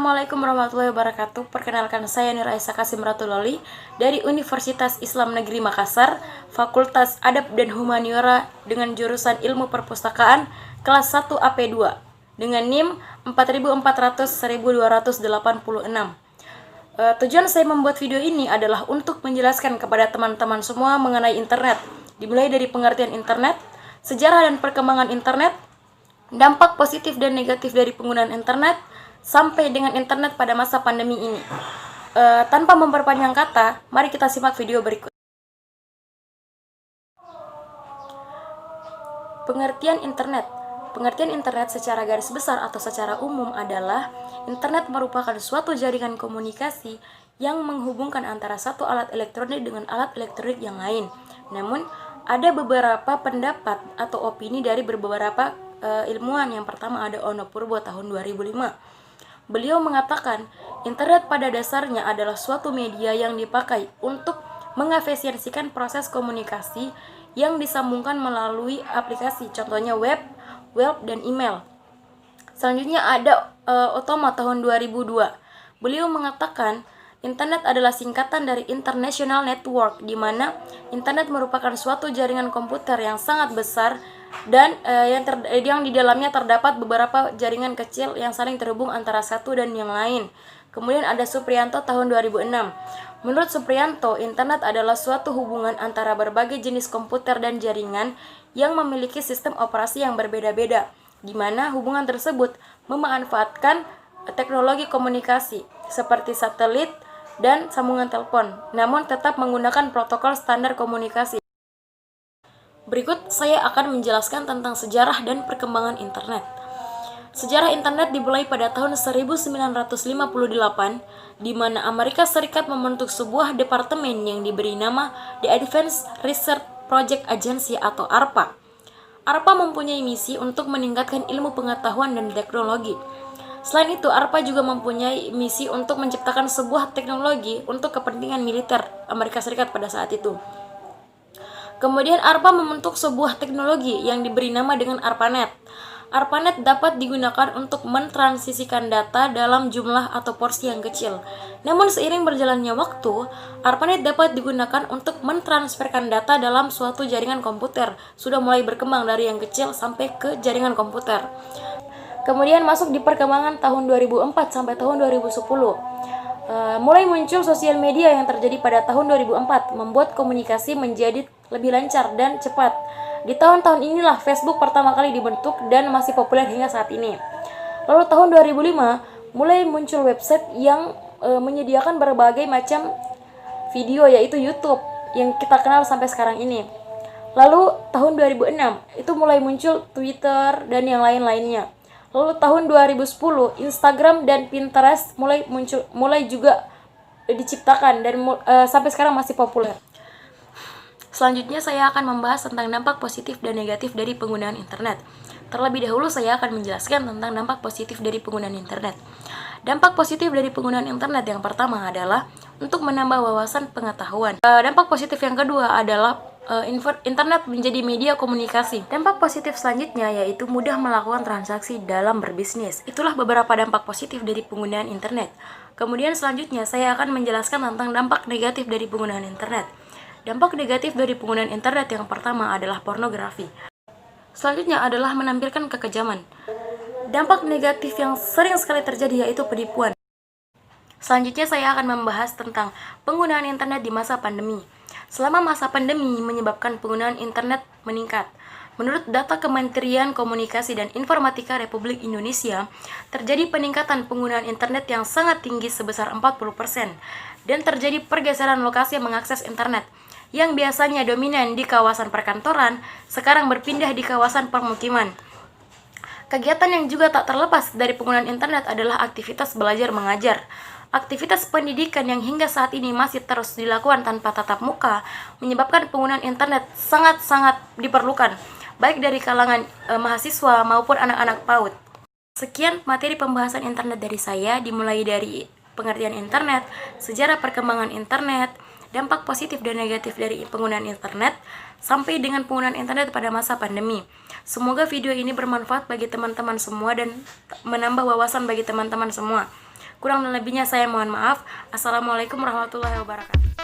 Assalamualaikum warahmatullahi wabarakatuh. Perkenalkan, saya Nira Aisyah Kasim Ratuloli dari Universitas Islam Negeri Makassar, Fakultas Adab dan Humaniora dengan jurusan Ilmu Perpustakaan kelas 1 AP2 dengan NIM 4400-1286. Tujuan saya membuat video ini adalah untuk menjelaskan kepada teman-teman semua mengenai internet, dimulai dari pengertian internet, sejarah dan perkembangan internet, dampak positif dan negatif dari penggunaan internet, sampai dengan internet pada masa pandemi ini. Tanpa memperpanjang kata, mari kita simak video berikut. Pengertian internet. Pengertian internet secara garis besar atau secara umum adalah internet merupakan suatu jaringan komunikasi yang menghubungkan antara satu alat elektronik dengan alat elektronik yang lain. Namun, ada beberapa pendapat atau opini dari beberapa ilmuwan. Yang pertama ada Ono Purbo tahun 2005. Beliau mengatakan, internet pada dasarnya adalah suatu media yang dipakai untuk mengefisiensikan proses komunikasi yang disambungkan melalui aplikasi, contohnya web, dan email. Selanjutnya ada Otomo tahun 2002. Beliau mengatakan, internet adalah singkatan dari International Network, di mana internet merupakan suatu jaringan komputer yang sangat besar dan yang di dalamnya terdapat beberapa jaringan kecil yang saling terhubung antara satu dan yang lain. Kemudian ada Supriyanto tahun 2006. Menurut Supriyanto, internet adalah suatu hubungan antara berbagai jenis komputer dan jaringan yang memiliki sistem operasi yang berbeda-beda, di mana hubungan tersebut memanfaatkan teknologi komunikasi seperti satelit dan sambungan telepon, namun tetap menggunakan protokol standar komunikasi. Berikut saya akan menjelaskan tentang sejarah dan perkembangan internet. Sejarah internet dimulai pada tahun 1958, di mana Amerika Serikat membentuk sebuah departemen yang diberi nama The Advanced Research Project Agency atau ARPA. ARPA mempunyai misi untuk meningkatkan ilmu pengetahuan dan teknologi. Selain itu, ARPA juga mempunyai misi untuk menciptakan sebuah teknologi untuk kepentingan militer Amerika Serikat pada saat itu. Kemudian ARPA membentuk sebuah teknologi yang diberi nama dengan ARPANET. ARPANET dapat digunakan untuk mentransisikan data dalam jumlah atau porsi yang kecil. Namun seiring berjalannya waktu, ARPANET dapat digunakan untuk mentransferkan data dalam suatu jaringan komputer. Sudah mulai berkembang dari yang kecil sampai ke jaringan komputer. Kemudian masuk di perkembangan tahun 2004 sampai tahun 2010. Mulai muncul sosial media yang terjadi pada tahun 2004, membuat komunikasi menjadi lebih lancar dan cepat. Di tahun-tahun inilah Facebook pertama kali dibentuk dan masih populer hingga saat ini. Lalu tahun 2005 mulai muncul website yang menyediakan berbagai macam video, yaitu YouTube yang kita kenal sampai sekarang ini. Lalu tahun 2006 itu mulai muncul Twitter dan yang lain-lainnya. Lalu tahun 2010 Instagram dan Pinterest mulai juga diciptakan dan sampai sekarang masih populer. Selanjutnya saya akan membahas tentang dampak positif dan negatif dari penggunaan internet. Terlebih dahulu saya akan menjelaskan tentang dampak positif dari penggunaan internet. Dampak positif dari penggunaan internet yang pertama adalah untuk menambah wawasan pengetahuan. Dampak positif yang kedua adalah internet menjadi media komunikasi. Dampak positif selanjutnya yaitu mudah melakukan transaksi dalam berbisnis. Itulah beberapa dampak positif dari penggunaan internet. Kemudian selanjutnya saya akan menjelaskan tentang dampak negatif dari penggunaan internet. Dampak negatif dari penggunaan internet yang pertama adalah pornografi. Selanjutnya adalah menampilkan kekejaman. Dampak negatif yang sering sekali terjadi yaitu penipuan. Selanjutnya saya akan membahas tentang penggunaan internet di masa pandemi. Selama masa pandemi menyebabkan penggunaan internet meningkat. Menurut data Kementerian Komunikasi dan Informatika Republik Indonesia, terjadi peningkatan penggunaan internet yang sangat tinggi sebesar 40%, dan terjadi pergeseran lokasi mengakses internet, yang biasanya dominan di kawasan perkantoran, sekarang berpindah di kawasan permukiman. Kegiatan yang juga tak terlepas dari penggunaan internet adalah aktivitas belajar mengajar. Aktivitas pendidikan yang hingga saat ini masih terus dilakukan tanpa tatap muka menyebabkan penggunaan internet sangat-sangat diperlukan, baik dari kalangan mahasiswa maupun anak-anak PAUD. Sekian materi pembahasan internet dari saya, dimulai dari pengertian internet, sejarah perkembangan internet, dampak positif dan negatif dari penggunaan internet, sampai dengan penggunaan internet pada masa pandemi. Semoga video ini bermanfaat bagi teman-teman semua dan menambah wawasan bagi teman-teman semua. Kurang dan lebihnya saya mohon maaf. Assalamualaikum warahmatullahi wabarakatuh.